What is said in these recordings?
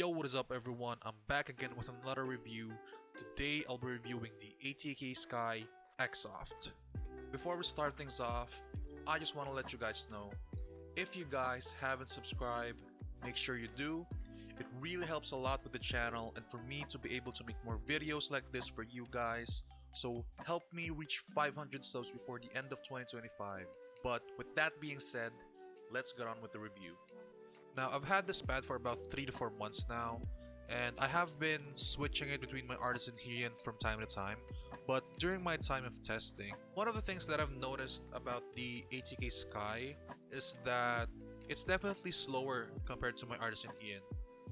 Yo, what is up everyone? I'm back again with another review. Today I'll be reviewing the ATK Sky XSoft. Before we start things off, I just want to let you guys know, if you guys haven't subscribed, make sure you do. It really helps a lot with the channel and for me to be able to make more videos like this for you guys. So help me reach 500 subs before the end of 2025. But with that being said, let's get on with the review. Now, I've had this pad for about 3 to 4 months now, and I have been switching it between my Artisan Heian from time to time, but during my time of testing, one of the things that I've noticed about the ATK Sky is that it's definitely slower compared to my Artisan Heian,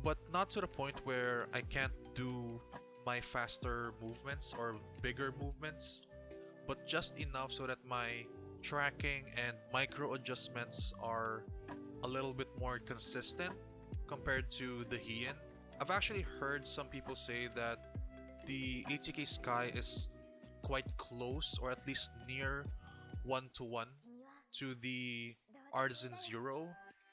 but not to the point where I can't do my faster movements or bigger movements, but just enough so that my tracking and micro adjustments are a little bit more consistent compared to the Heian. I've actually heard some people say that the ATK Sky is quite close or at least near 1-to-1 to the Artisan Zero.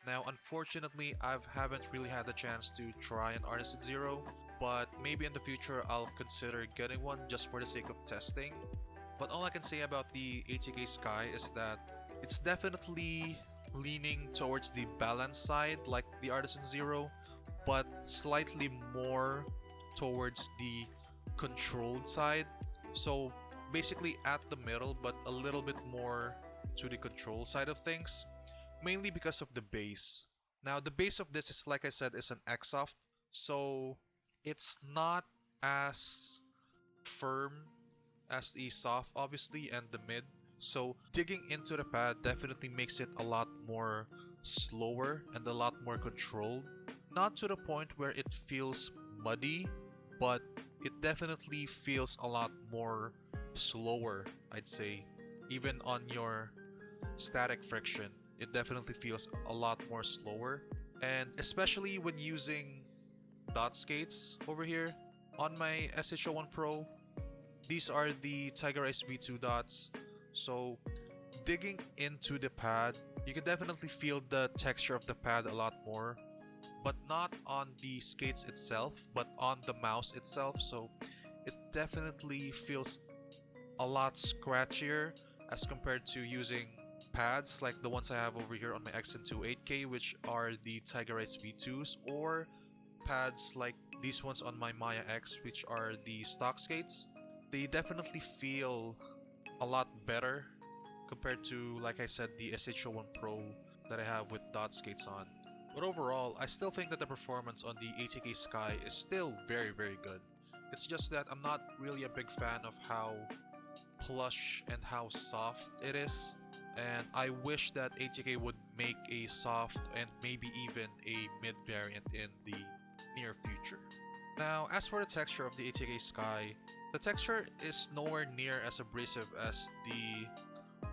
Now unfortunately I haven't really had the chance to try an Artisan Zero, but maybe in the future I'll consider getting one just for the sake of testing. But all I can say about the ATK Sky is that it's definitely leaning towards the balance side like the Artisan Zero, but slightly more towards the controlled side. So basically at the middle, but a little bit more to the control side of things, mainly because of the base. Now the base of this is, like I said, is an XSoft, so it's not as firm as the soft obviously and the mid. So digging into the pad definitely makes it a lot more slower and a lot more controlled. Not to the point where it feels muddy, but it definitely feels a lot more slower, I'd say. Even on your static friction, it definitely feels a lot more slower. And especially when using dot skates over here on my SH01 Pro, these are the Tiger Ice V2 dots. So digging into the pad, you can definitely feel the texture of the pad a lot more, but not on the skates itself, but on the mouse itself. So it definitely feels a lot scratchier as compared to using pads like the ones I have over here on my XM2 8K, which are the Tiger Ice V2s, or pads like these ones on my Maya X, which are the stock skates. They definitely feel a lot better compared to, like I said, the SH01 Pro that I have with dot skates on. But overall, I still think that the performance on the ATK Sky is still very good. It's just that I'm not really a big fan of how plush and how soft it is, and I wish that ATK would make a soft and maybe even a mid variant in the near future. Now, as for the texture of the ATK Sky, the texture is nowhere near as abrasive as the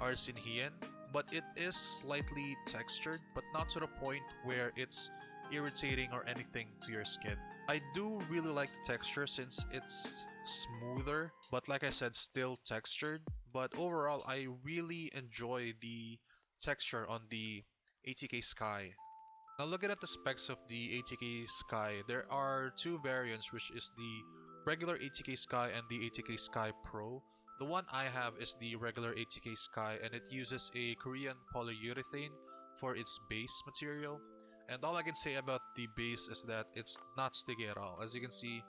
Artisan Heian, but it is slightly textured, but not to the point where it's irritating or anything to your skin. I do really like the texture since it's smoother, but like I said, still textured. But overall, I really enjoy the texture on the ATK Sky. Now looking at the specs of the ATK Sky, there are two variants, which is the regular ATK Sky and the ATK Sky Pro. The one I have is the regular ATK Sky, and it uses a Korean polyurethane for its base material. And all I can say about the base is that it's not sticky at all. As you can see,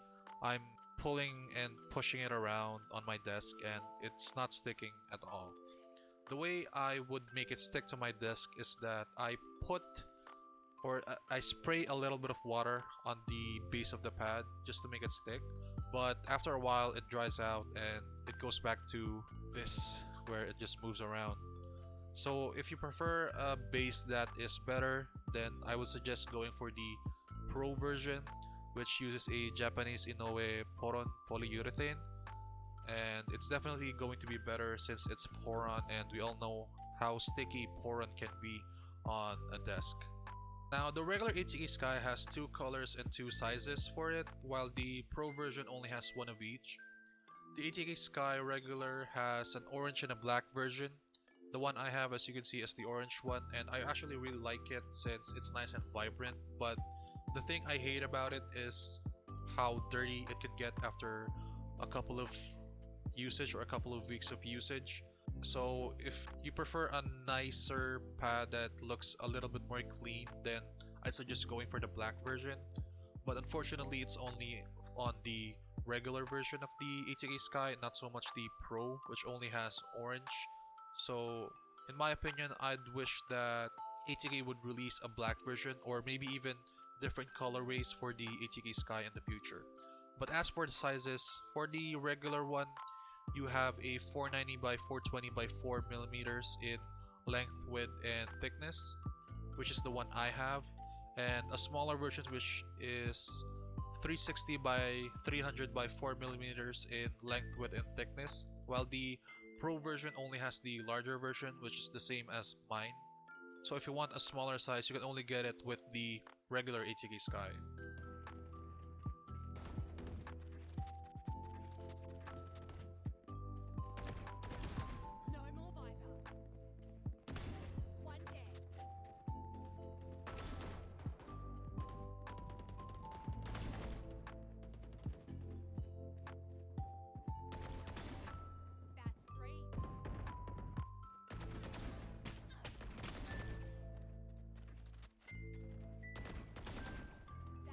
I'm pulling and pushing it around on my desk and it's not sticking at all. The way I would make it stick to my desk is that I spray a little bit of water on the base of the pad just to make it stick, but after a while it dries out and it goes back to this where it just moves around. So if you prefer a base that is better, then I would suggest going for the Pro version, which uses a Japanese Inoue Poron polyurethane, and it's definitely going to be better since it's Poron, and we all know how sticky Poron can be on a desk. Now, the regular ATK Sky has two colors and two sizes for it, while the Pro version only has one of each. The ATK Sky regular has an orange and a black version. The one I have, as you can see, is the orange one, and I actually really like it since it's nice and vibrant, but The thing I hate about it is how dirty it can get after a couple of usage or a couple of weeks of usage. So if you prefer a nicer pad that looks a little bit more clean, then I'd suggest going for the black version. But unfortunately, it's only on the regular version of the ATK Sky, not so much the Pro, which only has orange. So in my opinion, I'd wish that ATK would release a black version or maybe even different colorways for the ATK Sky in the future. But as for the sizes, for the regular one, you have a 490 by 420 by 4 millimeters in length, width, and thickness, which is the one I have, and a smaller version which is 360 by 300 by 4 millimeters in length, width, and thickness, while the Pro version only has the larger version, which is the same as mine. So if you want a smaller size, you can only get it with the regular ATK Sky. No more Viper. One dead. That's three. That's three.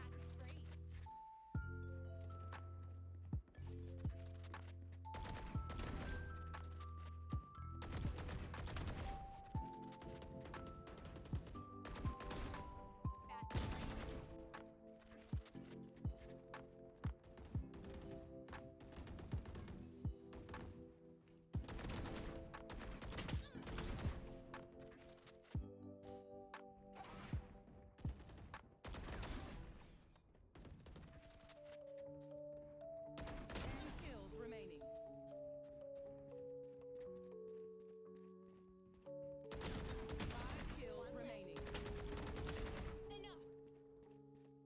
That's three. Kills remaining. 5 kills remaining. Enough. Don't resist.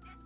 You're nothing.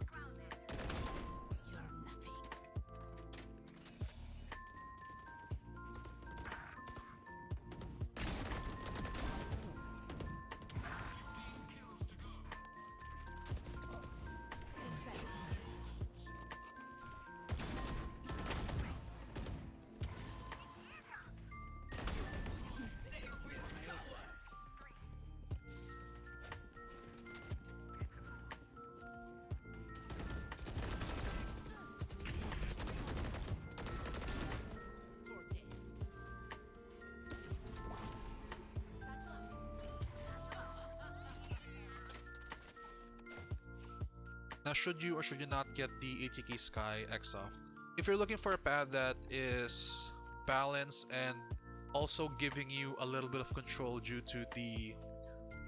Now, should you or should you not get the ATK Sky XSoft? If you're looking for a pad that is balanced and also giving you a little bit of control due to the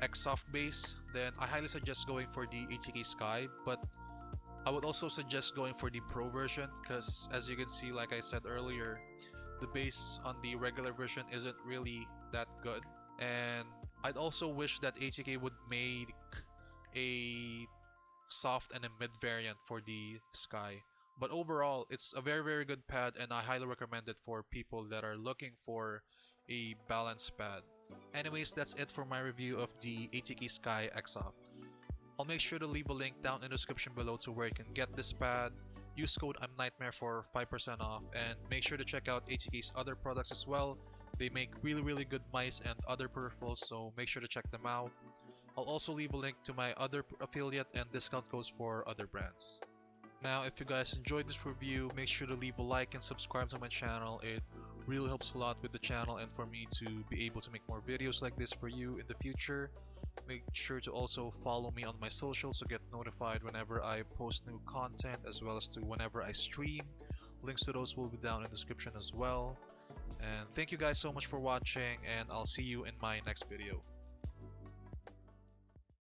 XSoft base, then I highly suggest going for the ATK Sky, but I would also suggest going for the Pro version because, as you can see, like I said earlier, the base on the regular version isn't really that good. And I'd also wish that ATK would make a soft and a mid variant for the Sky. But overall, it's a very good pad, and I highly recommend it for people that are looking for a balanced pad. Anyways, that's it for my review of the ATK Sky XSoft. I'll make sure to leave a link down in the description below to where you can get this pad. Use code I'mNightmare for 5% off, and make sure to check out ATK's other products as well. They make really good mice and other peripherals, so make sure to check them out. I'll also leave a link to my other affiliate and discount codes for other brands. Now, if you guys enjoyed this review, make sure to leave a like and subscribe to my channel. It really helps a lot with the channel and for me to be able to make more videos like this for you in the future. Make sure to also follow me on my socials to get notified whenever I post new content, as well as to whenever I stream. Links to those will be down in the description as well. And thank you guys so much for watching, and I'll see you in my next video.